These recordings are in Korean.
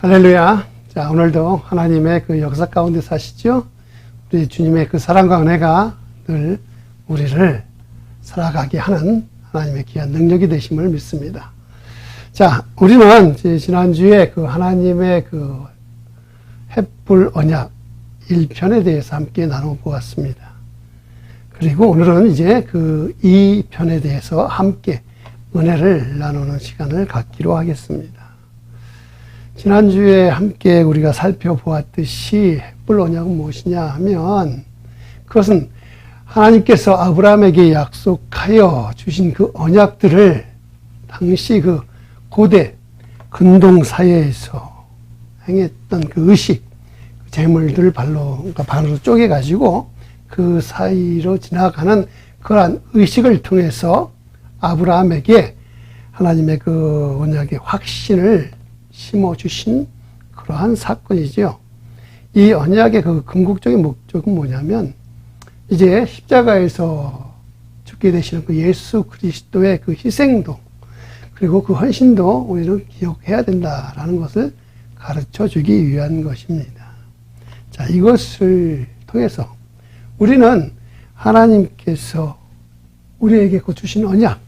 할렐루야. 자, 오늘도 하나님의 그 역사 가운데 사시죠? 우리 주님의 그 사랑과 은혜가 늘 우리를 살아가게 하는 하나님의 귀한 능력이 되심을 믿습니다. 자, 우리는 지난주에 그 하나님의 그 햇불 언약 1편에 대해서 함께 나눠보았습니다. 그리고 오늘은 이제 그 2편에 대해서 함께 은혜를 나누는 시간을 갖기로 하겠습니다. 지난주에 함께 우리가 살펴보았듯이 햇불 언약은 무엇이냐 하면 그것은 하나님께서 아브라함에게 약속하여 주신 그 언약들을 당시 그 고대 근동 사회에서 행했던 그 의식, 재물들을 반으로 쪼개가지고 그 사이로 지나가는 그러한 의식을 통해서 아브라함에게 하나님의 그 언약의 확신을 심어주신 그러한 사건이죠. 이 언약의 그 궁극적인 목적은 뭐냐면 이제 십자가에서 죽게 되시는 그 예수 그리스도의 그 희생도 그리고 그 헌신도 우리는 기억해야 된다라는 것을 가르쳐 주기 위한 것입니다. 자, 이것을 통해서 우리는 하나님께서 우리에게 주신 언약,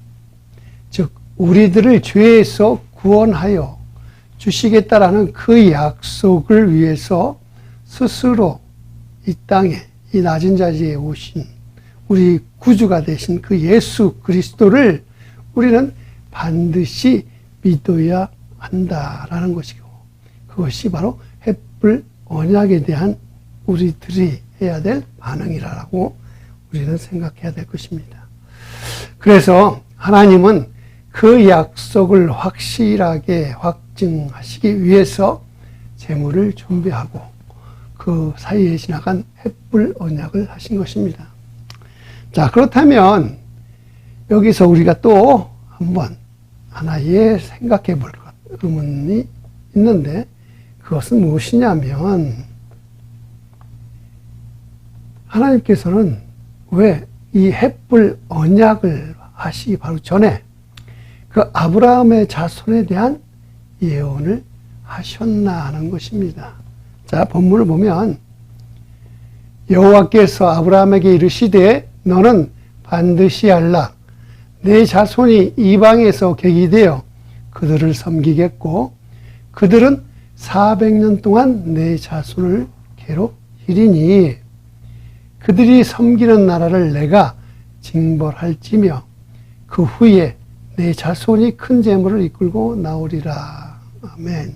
즉 우리들을 죄에서 구원하여 주시겠다라는 그 약속을 위해서 스스로 이 땅에 이 낮은 자리에 오신 우리 구주가 되신 그 예수 그리스도를 우리는 반드시 믿어야 한다라는 것이고 그것이 바로 햇불 언약에 대한 우리들이 해야 될 반응이라고 우리는 생각해야 될 것입니다. 그래서 하나님은 그 약속을 확실하게 확증하시기 위해서 재물을 준비하고 그 사이에 지나간 햇불 언약을 하신 것입니다. 자, 그렇다면 여기서 우리가 또 한번 하나의 생각해 볼 의문이 있는데 그것은 무엇이냐면 하나님께서는 왜 이 햇불 언약을 하시기 바로 전에 그 아브라함의 자손에 대한 예언을 하셨나 하는 것입니다. 자, 본문을 보면 여호와께서 아브라함에게 이르시되 너는 반드시 알라. 내 자손이 이방에서 객이되어 그들을 섬기겠고 그들은 400년 동안 내 자손을 괴롭히리니 그들이 섬기는 나라를 내가 징벌할지며 그 후에 내 자손이 큰 재물을 이끌고 나오리라. 아멘.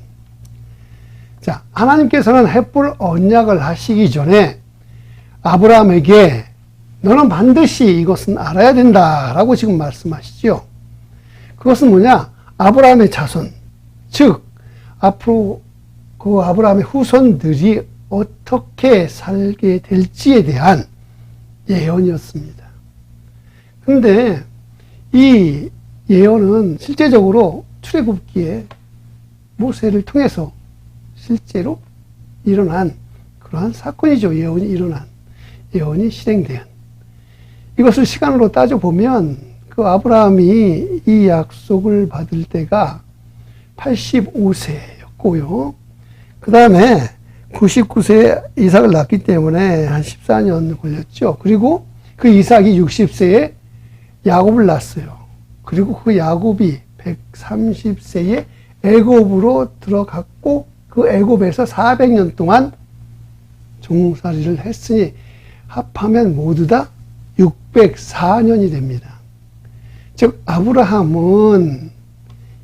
자, 하나님께서는 햇불 언약을 하시기 전에 아브라함에게 너는 반드시 이것은 알아야 된다라고 지금 말씀하시죠. 그것은 뭐냐? 아브라함의 자손, 즉 앞으로 그 아브라함의 후손들이 어떻게 살게 될지에 대한 예언이었습니다. 그런데 이 예언은 실제적으로 출애굽기에 모세를 통해서 실제로 일어난 그러한 사건이죠. 예언이 실행된. 이것을 시간으로 따져보면 그 아브라함이 이 약속을 받을 때가 85세였고요. 그 다음에 99세에 이삭을 낳기 때문에 한 14년 걸렸죠. 그리고 그 이삭이 60세에 야곱을 낳았어요. 그리고 그 야곱이 130세에 애굽으로 들어갔고 그 애굽에서 400년 동안 종살이를 했으니 합하면 모두 다 604년이 됩니다. 즉 아브라함은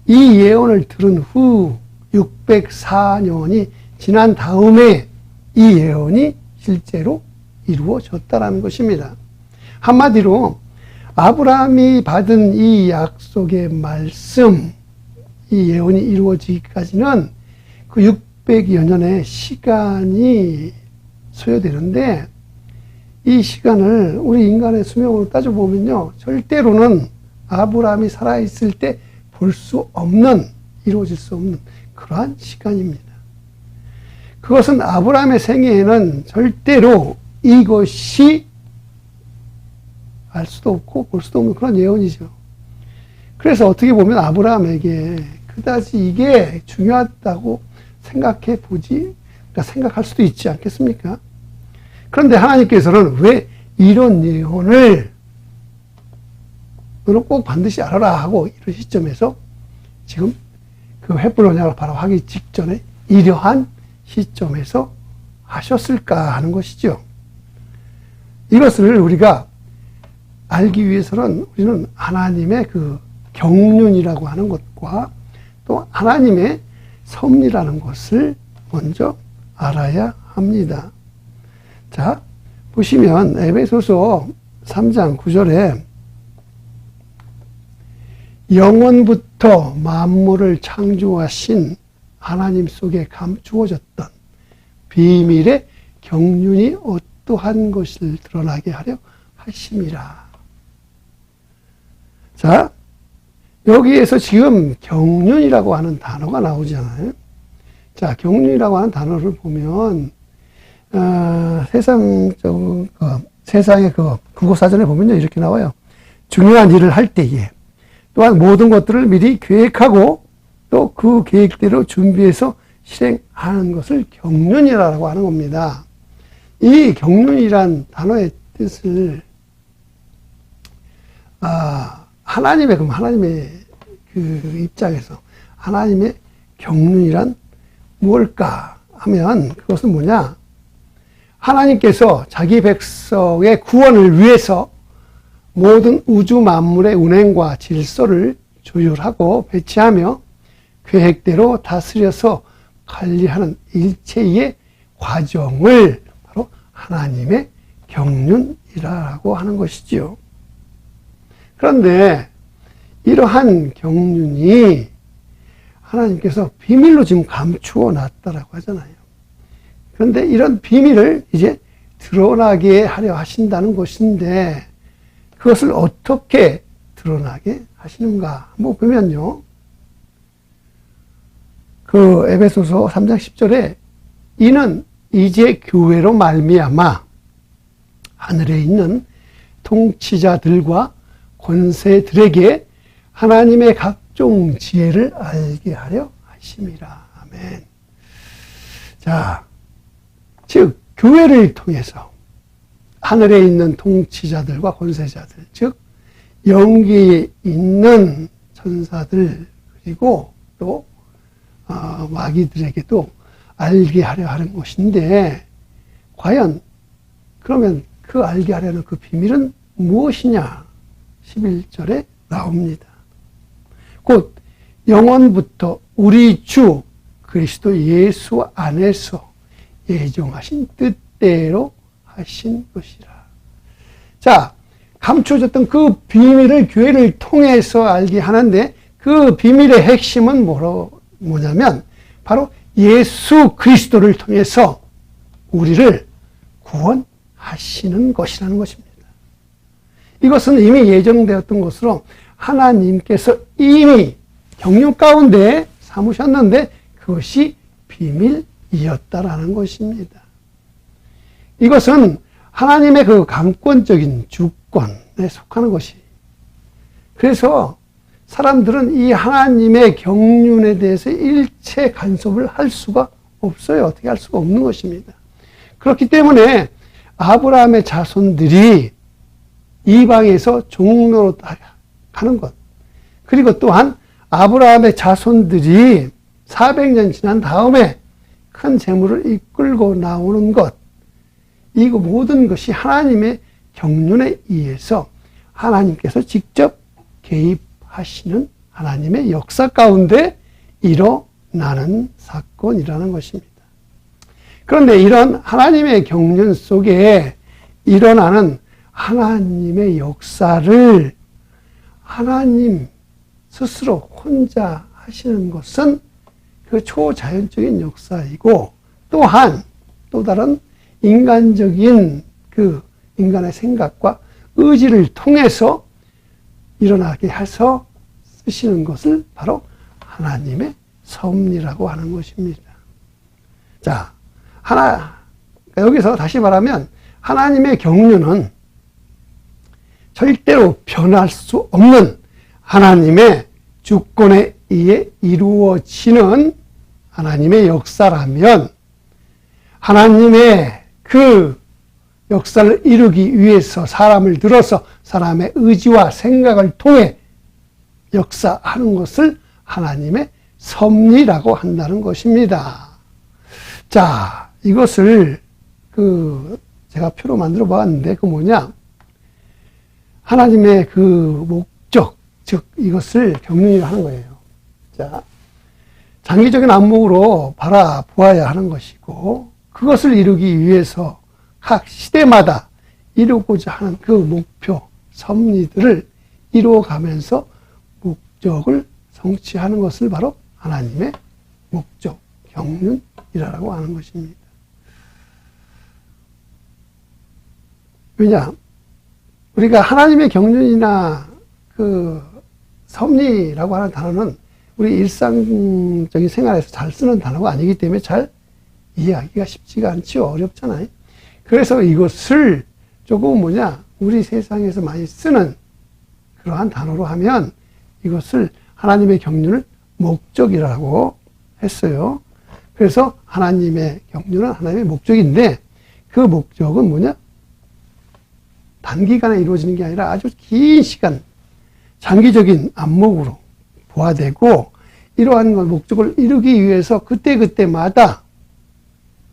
이 예언을 들은 후 604년이 지난 다음에 이 예언이 실제로 이루어졌다는 것입니다. 한마디로 아브라함이 받은 이 약속의 말씀, 이 예언이 이루어지기까지는 그 600여 년의 시간이 소요되는데 이 시간을 우리 인간의 수명으로 따져보면요. 절대로는 아브라함이 살아있을 때 볼 수 없는, 이루어질 수 없는 그러한 시간입니다. 그것은 아브라함의 생애에는 절대로 이것이 알 수도 없고 볼 수도 없는 그런 예언이죠. 그래서 어떻게 보면 아브라함에게 그다지 이게 중요하다고 그러니까 생각할 수도 있지 않겠습니까? 그런데 하나님께서는 왜 이런 예언을 너는 꼭 반드시 알아라 하고 이런 시점에서 지금 그 횃불 언약을 바로 하기 직전에 이러한 시점에서 하셨을까 하는 것이죠. 이것을 우리가 알기 위해서는 우리는 하나님의 그 경륜이라고 하는 것과 또 하나님의 섭리라는 것을 먼저 알아야 합니다. 자, 보시면 에베소서 3장 9절에 영원부터 만물을 창조하신 하나님 속에 감추어졌던 비밀의 경륜이 어떠한 것을 드러나게 하려 하심이라. 자, 여기에서 지금 경륜이라고 하는 단어가 나오잖아요. 자, 경륜이라고 하는 단어를 보면 세상의 그 국어사전에 보면요, 이렇게 나와요. 중요한 일을 할 때에 또한 모든 것들을 미리 계획하고 또 그 계획대로 준비해서 실행하는 것을 경륜이라고 하는 겁니다. 이 경륜이란 단어의 뜻을 하나님의 그 입장에서 하나님의 경륜이란 무엇일까 하면 그것은 뭐냐? 하나님께서 자기 백성의 구원을 위해서 모든 우주 만물의 운행과 질서를 조율하고 배치하며 계획대로 다스려서 관리하는 일체의 과정을 바로 하나님의 경륜이라고 하는 것이지요. 그런데 이러한 경륜이 하나님께서 비밀로 지금 감추어 놨다라고 하잖아요. 그런데 이런 비밀을 이제 드러나게 하려 하신다는 것인데 그것을 어떻게 드러나게 하시는가 한번 보면요. 그 에베소서 3장 10절에 이는 이제 교회로 말미암아 하늘에 있는 통치자들과 권세들에게 하나님의 각종 지혜를 알게 하려 하심이라. 아멘. 자, 즉 교회를 통해서 하늘에 있는 통치자들과 권세자들, 즉 영계에 있는 천사들 그리고 또 마귀들에게도 알게 하려 하는 것인데 과연 그러면 그 알게 하려는 그 비밀은 무엇이냐? 11절에 나옵니다. 곧 영원부터 우리 주 그리스도 예수 안에서 예정하신 뜻대로 하신 것이라. 자, 감춰졌던 그 비밀을 교회를 통해서 알게 하는데 그 비밀의 핵심은 뭐냐면 바로 예수 그리스도를 통해서 우리를 구원하시는 것이라는 것입니다. 이것은 이미 예정되었던 것으로 하나님께서 이미 경륜 가운데 삼으셨는데 그것이 비밀이었다라는 것입니다. 이것은 하나님의 그 감권적인 주권에 속하는 것이. 그래서 사람들은 이 하나님의 경륜에 대해서 일체 간섭을 할 수가 없어요. 어떻게 할 수가 없는 것입니다. 그렇기 때문에 아브라함의 자손들이 이방에서 종로로 가는 것, 그리고 또한 아브라함의 자손들이 400년 지난 다음에 큰 재물을 이끌고 나오는 것, 이 모든 것이 하나님의 경륜에 의해서 하나님께서 직접 개입하시는 하나님의 역사 가운데 일어나는 사건이라는 것입니다. 그런데 이런 하나님의 경륜 속에 일어나는 하나님의 역사를 하나님 스스로 혼자 하시는 것은 그 초자연적인 역사이고 또한 또 다른 인간적인 그 인간의 생각과 의지를 통해서 일어나게 해서 쓰시는 것을 바로 하나님의 섭리라고 하는 것입니다. 자, 여기서 다시 말하면 하나님의 경륜은 절대로 변할 수 없는 하나님의 주권에 의해 이루어지는 하나님의 역사라면 하나님의 그 역사를 이루기 위해서 사람을 들어서 사람의 의지와 생각을 통해 역사하는 것을 하나님의 섭리라고 한다는 것입니다. 자, 이것을 제가 표로 만들어 봤는데 그 뭐냐? 하나님의 그 목적, 즉 이것을 경륜이라 하는 거예요. 자, 장기적인 안목으로 바라보아야 하는 것이고 그것을 이루기 위해서 각 시대마다 이루고자 하는 그 목표, 섭리들을 이루어가면서 목적을 성취하는 것을 바로 하나님의 목적, 경륜이라고 하는 것입니다. 왜냐? 우리가 하나님의 경륜이나 그 섭리라고 하는 단어는 우리 일상적인 생활에서 잘 쓰는 단어가 아니기 때문에 잘 이해하기가 쉽지가 않죠. 어렵잖아요. 그래서 이것을 조금 우리 세상에서 많이 쓰는 그러한 단어로 하면 이것을 하나님의 경륜을 목적이라고 했어요. 그래서 하나님의 경륜은 하나님의 목적인데 그 목적은 단기간에 이루어지는 게 아니라 아주 긴 시간, 장기적인 안목으로 보아야 되고 이러한 목적을 이루기 위해서 그때그때마다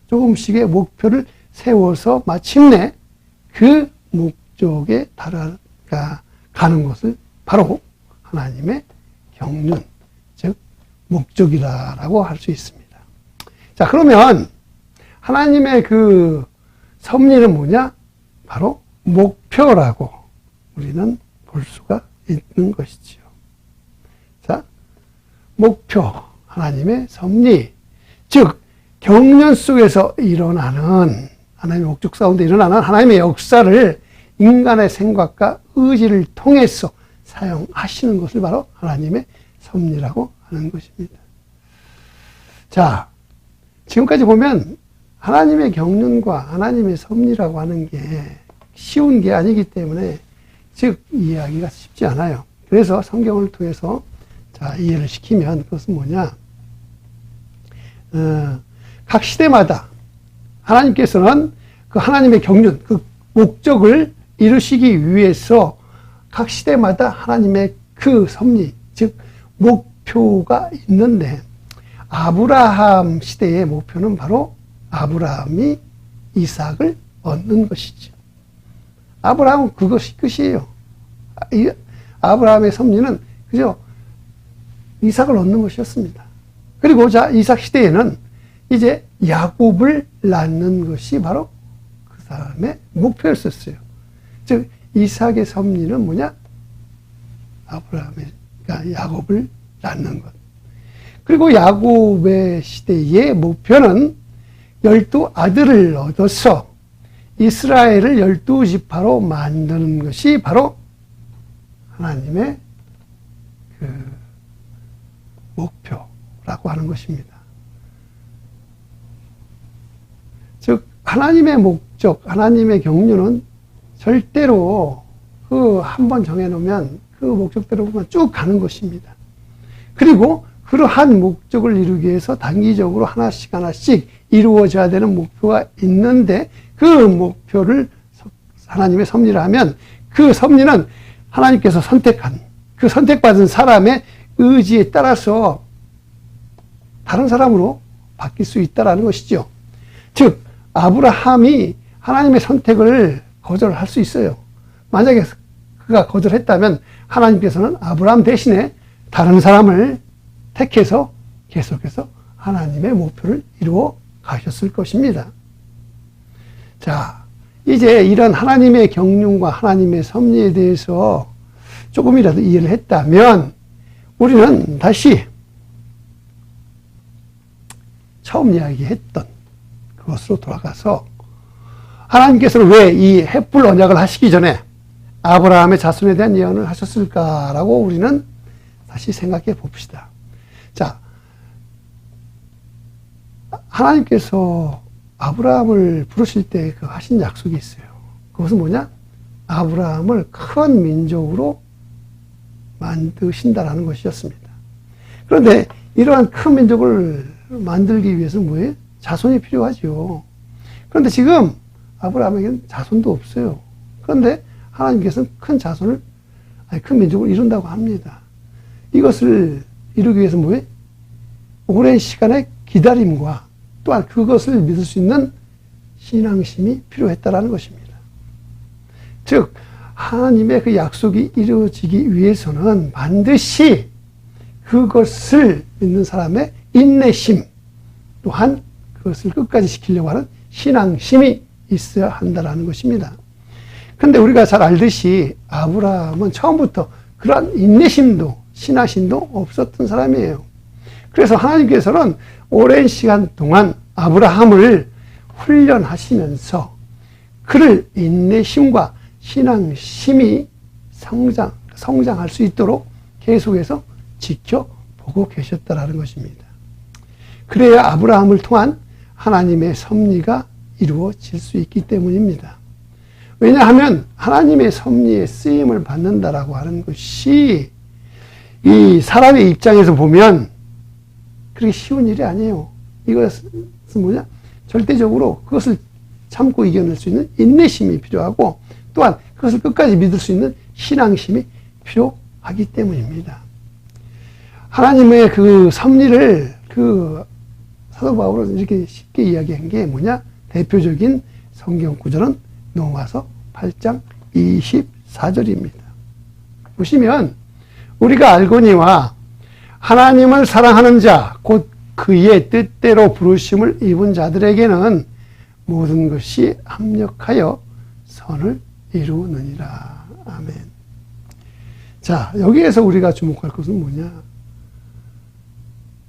조금씩의 목표를 세워서 마침내 그 목적에 달아가는 것을 바로 하나님의 경륜, 즉 목적이라고 할 수 있습니다. 자, 그러면 하나님의 그 섭리는 뭐냐? 바로 목표라고 우리는 볼 수가 있는 것이지요. 자, 목표, 하나님의 섭리, 즉 경륜 속에서 일어나는 하나님의 목적 가운데 일어나는 하나님의 역사를 인간의 생각과 의지를 통해서 사용하시는 것을 바로 하나님의 섭리라고 하는 것입니다. 자, 지금까지 보면 하나님의 경륜과 하나님의 섭리라고 하는 게 쉬운 게 아니기 때문에 즉 이해하기가 쉽지 않아요. 그래서 성경을 통해서 이해를 시키면 그것은 뭐냐? 각 시대마다 하나님께서는 그 하나님의 경륜, 그 목적을 이루시기 위해서 각 시대마다 하나님의 그 섭리, 즉 목표가 있는데 아브라함 시대의 목표는 바로 아브라함이 이삭을 얻는 것이죠. 아브라함은 그것이 끝이에요. 아브라함의 섭리는 그저 이삭을 얻는 것이었습니다. 그리고 이삭 시대에는 이제 야곱을 낳는 것이 바로 그 사람의 목표였었어요. 즉 이삭의 섭리는 뭐냐? 그러니까 야곱을 낳는 것. 그리고 야곱의 시대의 목표는 12아들을 얻어서 이스라엘을 12지파로 만드는 것이 바로 하나님의 그 목표라고 하는 것입니다. 즉 하나님의 목적, 하나님의 경륜은 절대로 한 번 정해놓으면 그 목적대로만 쭉 가는 것입니다. 그리고 그러한 목적을 이루기 위해서 단기적으로 하나씩 이루어져야 되는 목표가 있는데 그 목표를 하나님의 섭리라 하면 그 섭리는 하나님께서 선택한 그 선택받은 사람의 의지에 따라서 다른 사람으로 바뀔 수 있다는 것이죠. 즉 아브라함이 하나님의 선택을 거절할 수 있어요. 만약에 그가 거절했다면 하나님께서는 아브라함 대신에 다른 사람을 택해서 계속해서 하나님의 목표를 이루어 가셨을 것입니다. 자, 이제 이런 하나님의 경륜과 하나님의 섭리에 대해서 조금이라도 이해를 했다면 우리는 다시 처음 이야기했던 그것으로 돌아가서 하나님께서는 왜 이 헷불 언약을 하시기 전에 아브라함의 자손에 대한 예언을 하셨을까라고 우리는 다시 생각해 봅시다. 자, 하나님께서 아브라함을 부르실 때 그 하신 약속이 있어요. 그것은 뭐냐? 아브라함을 큰 민족으로 만드신다라는 것이었습니다. 그런데 이러한 큰 민족을 만들기 위해서는 뭐예요? 자손이 필요하죠. 그런데 지금 아브라함에게는 자손도 없어요. 그런데 하나님께서는 큰 민족을 이룬다고 합니다. 이것을 이루기 위해서 뭐예요? 오랜 시간의 기다림과 또한 그것을 믿을 수 있는 신앙심이 필요했다라는 것입니다. 즉, 하나님의 그 약속이 이루어지기 위해서는 반드시 그것을 믿는 사람의 인내심, 또한 그것을 끝까지 지키려고 하는 신앙심이 있어야 한다는 것입니다. 그런데 우리가 잘 알듯이 아브라함은 처음부터 그러한 인내심도 신앙심도 없었던 사람이에요. 그래서 하나님께서는 오랜 시간 동안 아브라함을 훈련하시면서 그를 인내심과 신앙심이 성장할 수 있도록 계속해서 지켜보고 계셨다라는 것입니다. 그래야 아브라함을 통한 하나님의 섭리가 이루어질 수 있기 때문입니다. 왜냐하면 하나님의 섭리에 쓰임을 받는다라고 하는 것이 이 사람의 입장에서 보면 그렇게 쉬운 일이 아니에요. 이것은 뭐냐? 절대적으로 그것을 참고 이겨낼 수 있는 인내심이 필요하고 또한 그것을 끝까지 믿을 수 있는 신앙심이 필요하기 때문입니다. 하나님의 그 섭리를 사도 바울은 이렇게 쉽게 이야기한 게 뭐냐? 대표적인 성경 구절은 로마서 8장 24절입니다. 보시면 우리가 알거니와 하나님을 사랑하는 자, 곧 그의 뜻대로 부르심을 입은 자들에게는 모든 것이 합력하여 선을 이루느니라. 아멘. 자, 여기에서 우리가 주목할 것은 뭐냐?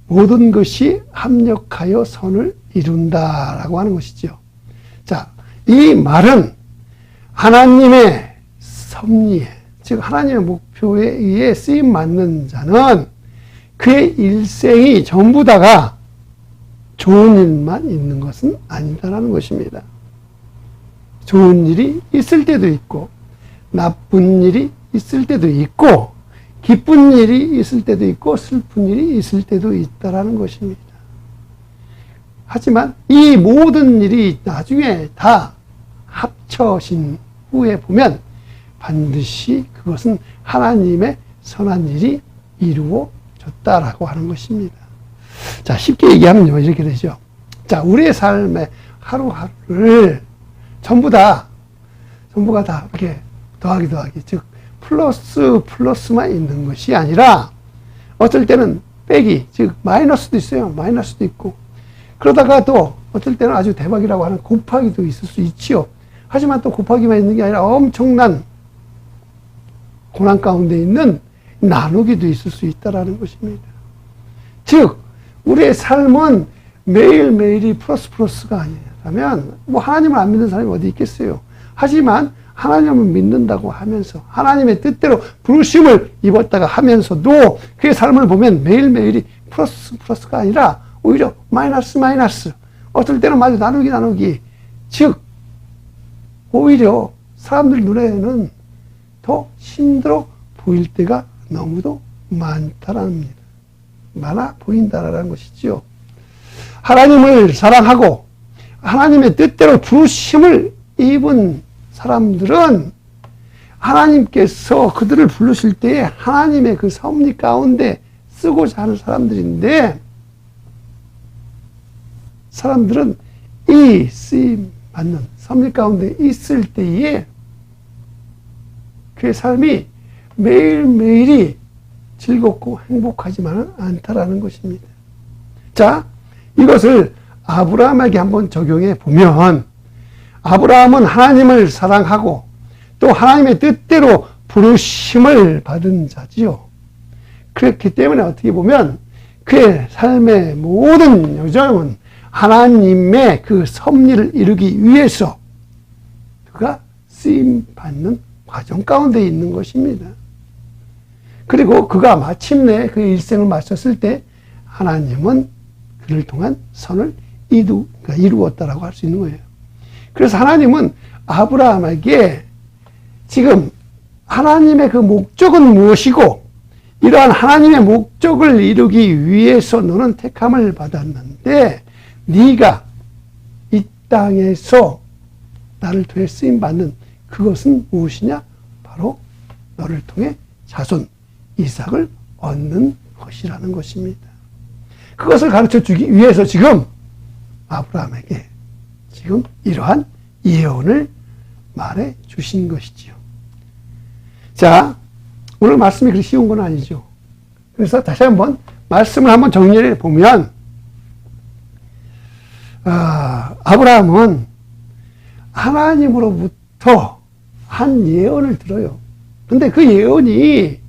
모든 것이 합력하여 선을 이룬다라고 하는 것이죠. 자, 이 말은 하나님의 섭리에, 즉 하나님의 목표에 의해 쓰임 받는 자는 그의 일생이 전부 다가 좋은 일만 있는 것은 아니다라는 것입니다. 좋은 일이 있을 때도 있고 나쁜 일이 있을 때도 있고 기쁜 일이 있을 때도 있고 슬픈 일이 있을 때도 있다라는 것입니다. 하지만 이 모든 일이 나중에 다 합쳐진 후에 보면 반드시 그것은 하나님의 선한 일이 이루어졌다라고 하는 것입니다. 자, 쉽게 얘기하면요, 이렇게 되죠. 자, 우리의 삶의 하루하루를 전부가 다 이렇게 더하기, 즉, 플러스만 있는 것이 아니라 어떨 때는 빼기, 즉, 마이너스도 있어요. 마이너스도 있고. 그러다가 또 어떨 때는 아주 대박이라고 하는 곱하기도 있을 수 있지요. 하지만 또 곱하기만 있는 게 아니라 엄청난 고난 가운데 있는 나누기도 있을 수 있다라는 것입니다. 즉, 우리의 삶은 매일매일이 플러스가 아니라면 뭐 하나님을 안 믿는 사람이 어디 있겠어요. 하지만 하나님을 믿는다고 하면서 하나님의 뜻대로 부르심을 입었다가 하면서도 그의 삶을 보면 매일매일이 플러스가 아니라 오히려 마이너스. 어떨 때는 마주 나누기. 즉, 오히려 사람들 눈에는 더 힘들어 보일 때가 너무도 많아 보인다라는 것이죠. 하나님을 사랑하고 하나님의 뜻대로 부르심을 입은 사람들은 하나님께서 그들을 부르실 때에 하나님의 그 섭리 가운데 쓰고자 하는 사람들인데 사람들은 이 쓰임 받는 섭리 가운데 있을 때에 그의 삶이 매일매일이 즐겁고 행복하지만은 않다라는 것입니다. 자, 이것을 아브라함에게 한번 적용해 보면 아브라함은 하나님을 사랑하고 또 하나님의 뜻대로 부르심을 받은 자지요. 그렇기 때문에 어떻게 보면 그의 삶의 모든 여정은 하나님의 그 섭리를 이루기 위해서 그가 쓰임받는 과정 가운데 있는 것입니다. 그리고 그가 마침내 그의 일생을 마쳤을 때 하나님은 그를 통한 선을 이루었다라고 할 수 있는 거예요. 그래서 하나님은 아브라함에게 지금 하나님의 그 목적은 무엇이고 이러한 하나님의 목적을 이루기 위해서 너는 택함을 받았는데 네가 이 땅에서 나를 통해 쓰임받는 그것은 무엇이냐? 바로 너를 통해 자손 이삭을 얻는 것이라는 것입니다. 그것을 가르쳐주기 위해서 지금 아브라함에게 지금 이러한 예언을 말해 주신 것이지요. 자, 오늘 말씀이 그리 쉬운 건 아니죠. 그래서 다시 한번 말씀을 한번 정리해 보면, 아브라함은 하나님으로부터 한 예언을 들어요. 근데 그 예언이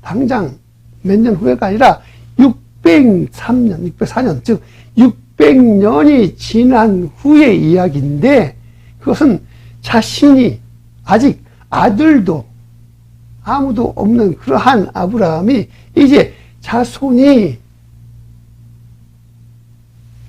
당장 몇 년 후가 아니라 603년, 604년, 즉 600년이 지난 후의 이야기인데, 그것은 자신이 아직 아들도 아무도 없는 그러한 아브라함이 이제 자손이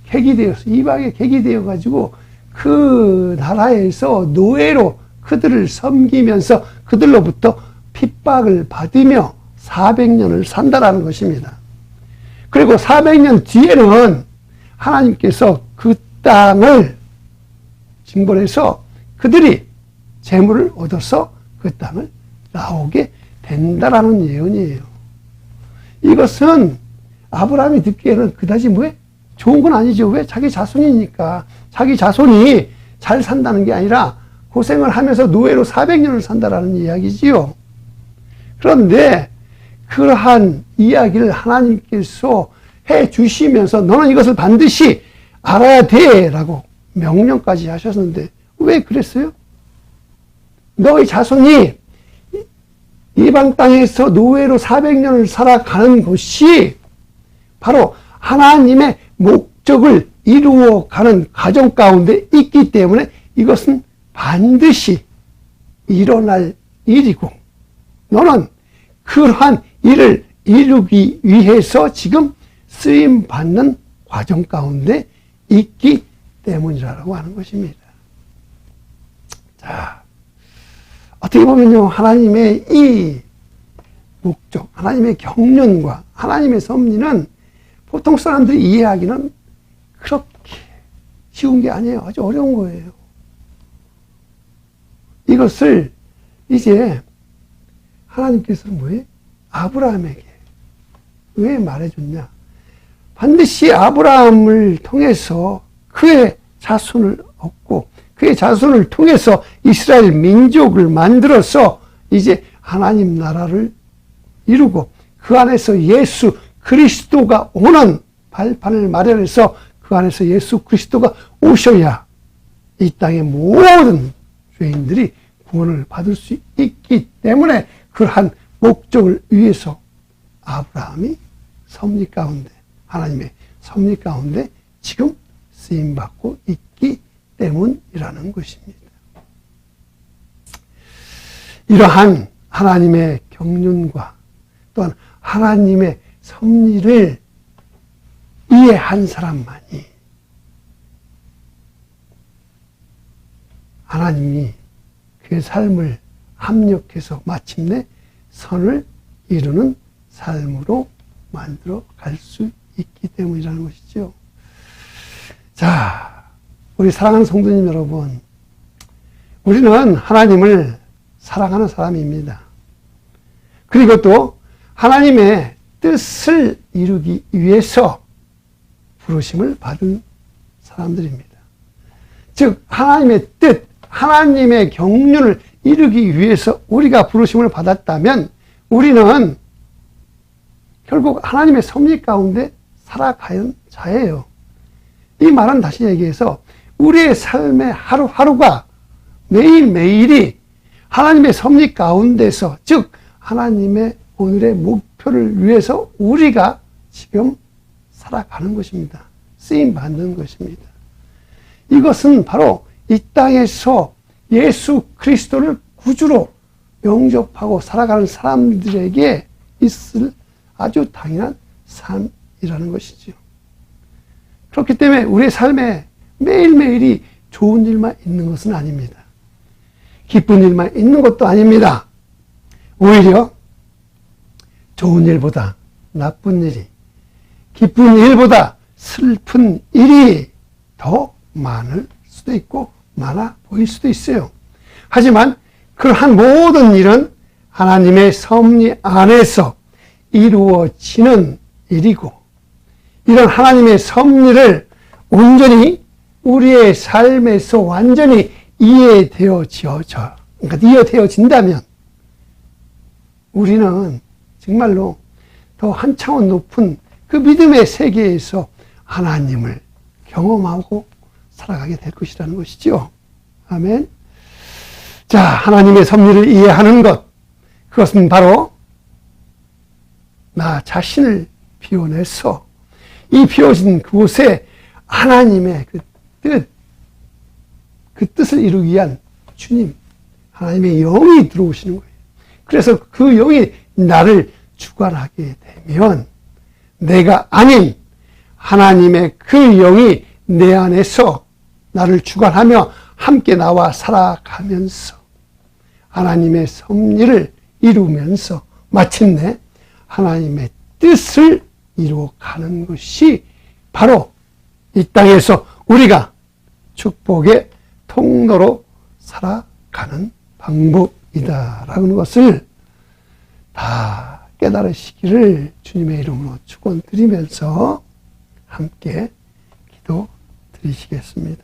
객이되어서, 이방에 객이되어 가지고 그 나라에서 노예로 그들을 섬기면서 그들로부터 핍박을 받으며 400년을 산다라는 것입니다. 그리고 400년 뒤에는 하나님께서 그 땅을 징벌해서 그들이 재물을 얻어서 그 땅을 나오게 된다라는 예언이에요. 이것은 아브라함이 듣기에는 그다지 좋은 건 아니죠. 왜? 자기 자손이니까. 자기 자손이 잘 산다는 게 아니라 고생을 하면서 노예로 400년을 산다라는 이야기지요. 그런데 그러한 이야기를 하나님께서 해 주시면서 너는 이것을 반드시 알아야 돼 라고 명령까지 하셨는데 왜 그랬어요? 너의 자손이 이방 땅에서 노예로 400년을 살아가는 것이 바로 하나님의 목적을 이루어가는 과정 가운데 있기 때문에 이것은 반드시 일어날 일이고, 너는 그러한 일을 이루기 위해서 지금 쓰임받는 과정 가운데 있기 때문이라고 하는 것입니다. 자, 어떻게 보면요, 하나님의 이 목적, 하나님의 경륜과 하나님의 섭리는 보통 사람들이 이해하기는 그렇게 쉬운 게 아니에요. 아주 어려운 거예요. 이것을 이제 하나님께서는 아브라함에게 왜 말해줬냐? 반드시 아브라함을 통해서 그의 자손을 얻고 그의 자손을 통해서 이스라엘 민족을 만들어서 이제 하나님 나라를 이루고 그 안에서 예수 그리스도가 오는 발판을 마련해서 그 안에서 예수 그리스도가 오셔야 이 땅의 모든 죄인들이 구원을 받을 수 있기 때문에 그러한 목적을 위해서 아브라함이 섭리 가운데, 하나님의 섭리 가운데 지금 쓰임받고 있기 때문이라는 것입니다. 이러한 하나님의 경륜과 또한 하나님의 섭리를 이해한 사람만이 하나님이 그의 삶을 합력해서 마침내 선을 이루는 삶으로 만들어 갈 수 있기 때문이라는 것이죠. 자, 우리 사랑하는 성도님 여러분, 우리는 하나님을 사랑하는 사람입니다. 그리고 또 하나님의 뜻을 이루기 위해서 부르심을 받은 사람들입니다. 즉 하나님의 뜻, 하나님의 경륜을 이루기 위해서 우리가 부르심을 받았다면 우리는 결국 하나님의 섭리 가운데 살아가는 자예요. 이 말은 다시 얘기해서 우리의 삶의 하루하루가 매일매일이 하나님의 섭리 가운데서, 즉 하나님의 오늘의 목표를 위해서 우리가 지금 살아가는 것입니다. 쓰임받는 것입니다. 이것은 바로 이 땅에서 예수 그리스도를 구주로 영접하고 살아가는 사람들에게 있을 아주 당연한 삶이라는 것이죠. 그렇기 때문에 우리의 삶에 매일매일이 좋은 일만 있는 것은 아닙니다. 기쁜 일만 있는 것도 아닙니다. 오히려 좋은 일보다 나쁜 일이, 기쁜 일보다 슬픈 일이 더 많을 수도 있고 많아 보일 수도 있어요. 하지만 그러한 모든 일은 하나님의 섭리 안에서 이루어지는 일이고, 이런 하나님의 섭리를 온전히 우리의 삶에서 완전히 이해되어진다면 우리는 정말로 더 한 차원 높은 그 믿음의 세계에서 하나님을 경험하고 살아가게 될 것이라는 것이죠. 아멘. 자, 하나님의 섭리를 이해하는 것, 그것은 바로 나 자신을 비워내서 이 비워진 그곳에 하나님의 그 뜻을 이루기 위한 주님, 하나님의 영이 들어오시는 거예요. 그래서 그 영이 나를 주관하게 되면 내가 아닌 하나님의 그 영이 내 안에서 나를 주관하며 함께 나와 살아가면서 하나님의 섭리를 이루면서 마침내 하나님의 뜻을 이루어가는 것이 바로 이 땅에서 우리가 축복의 통로로 살아가는 방법이다라는 것을 다 깨달으시기를 주님의 이름으로 축원드리면서 함께 기도 드리시겠습니다.